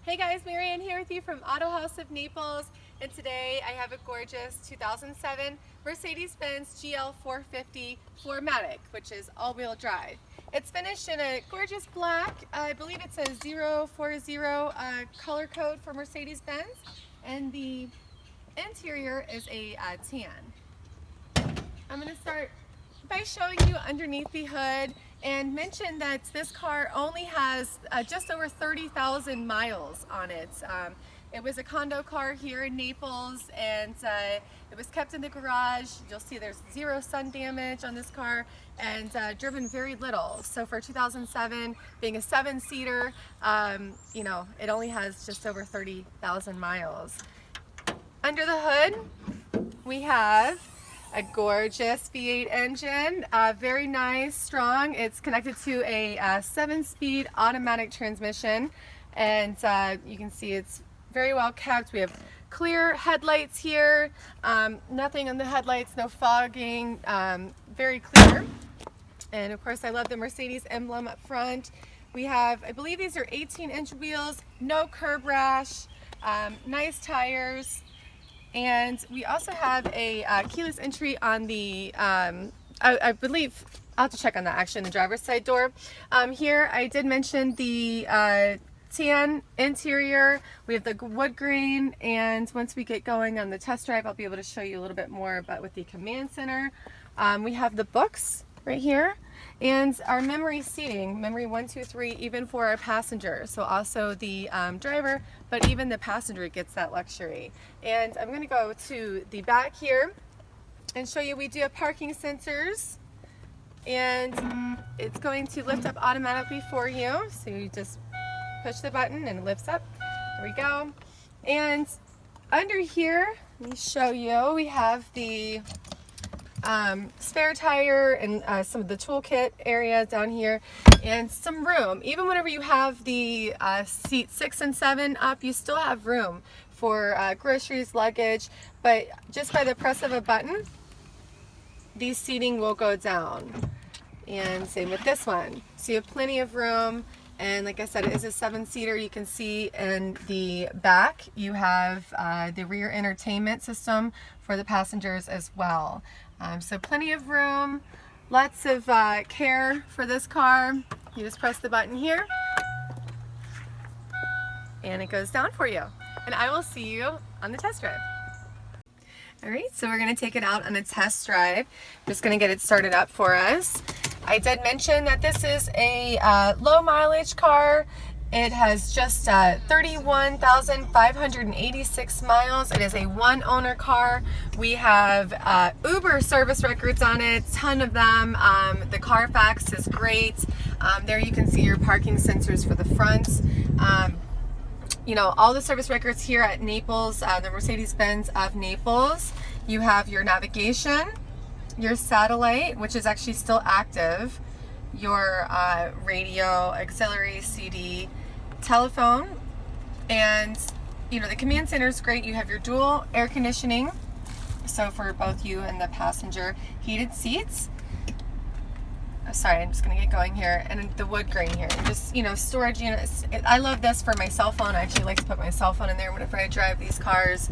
Hey guys, Marianne here with you from Autohaus of Naples, and today I have a gorgeous 2007 Mercedes Benz GL450 4MATIC, which is all-wheel drive. It's finished in a gorgeous black. I believe it's a 040 color code for Mercedes Benz, and the interior is a tan. I'm going to start by showing you underneath the hood and mention that this car only has just over 30,000 miles on it. It was a condo car here in Naples, and it was kept in the garage. You'll see there's zero sun damage on this car, and driven very little. So for 2007, being a 7-seater, you know, it only has just over 30,000 miles. Under the hood, we have a gorgeous V8 engine, very nice, strong. It's connected to a 7-speed automatic transmission, and you can see it's very well kept. We have clear headlights here, nothing on the headlights, no fogging, very clear. And of course I love the Mercedes emblem up front. We have, I believe these are 18-inch wheels, no curb rash, nice tires. And we also have a keyless entry on the, I believe, I'll have to check on that actually, in the driver's side door. Here I did mention the tan interior. We have the wood grain, and once we get going on the test drive, I'll be able to show you a little bit more about with the command center. We have the books right here, and our memory seating, memory 1, 2, 3, even for our passengers. So also the driver, but even the passenger gets that luxury. And I'm going to go to the back here and show you we do have parking sensors, and it's going to lift up automatically for you. So you just push the button and it lifts up. There we go. And under here, let me show you, we have the spare tire and some of the toolkit area down here, and some room. Even whenever you have the seat 6 and 7 up, you still have room for groceries, luggage, but just by the press of a button, the seating will go down. And same with this one. So you have plenty of room, and like I said, it is a 7-seater. You can see in the back you have the rear entertainment system for the passengers as well. So plenty of room, lots of care for this car. You just press the button here and it goes down for you. And I will see you on the test drive. Alright, so we're going to take it out on a test drive. I'm just going to get it started up for us. I did mention that this is a low mileage car. It has just 31,586 miles. It is a one-owner car. We have Uber service records on it, ton of them. The Carfax is great. There you can see your parking sensors for the front. You know, all the service records here at Naples, the Mercedes Benz of Naples. You have your navigation, your satellite, which is actually still active, your radio, auxiliary, CD, telephone, and you know, the command center is great. You have your dual air conditioning, so for both you and the passenger, heated seats. Oh, sorry, I'm just gonna get going here. And the wood grain here, and just, you know, storage units. I love this for my cell phone. I actually like to put my cell phone in there whenever I drive these cars.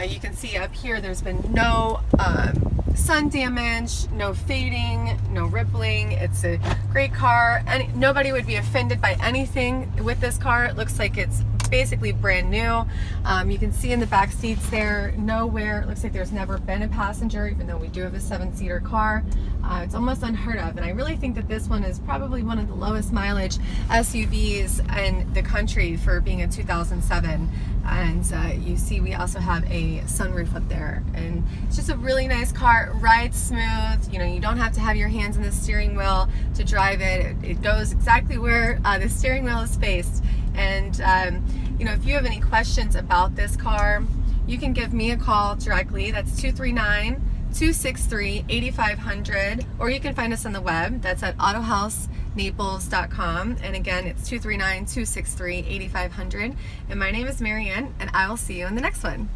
You can see up here there's been no sun damage, no fading, no rippling. It's a great car, and nobody would be offended by anything with this car. It looks like it's basically brand new. You can see in the back seats there, nowhere, it looks like there's never been a passenger, even though we do have a 7-seater car. It's almost unheard of, and I really think that this one is probably one of the lowest mileage SUVs in the country for being a 2007. And you see we also have a sunroof up there, and it's just a really nice car. It rides smooth. You know, you don't have to have your hands on the steering wheel to drive it. It goes exactly where the steering wheel is faced. And you know, if you have any questions about this car, you can give me a call directly. That's 239-263-8500, or you can find us on the web. That's at autohausnaples.com, and again, it's 239-263-8500. And my name is Marianne, and I will see you in the next one.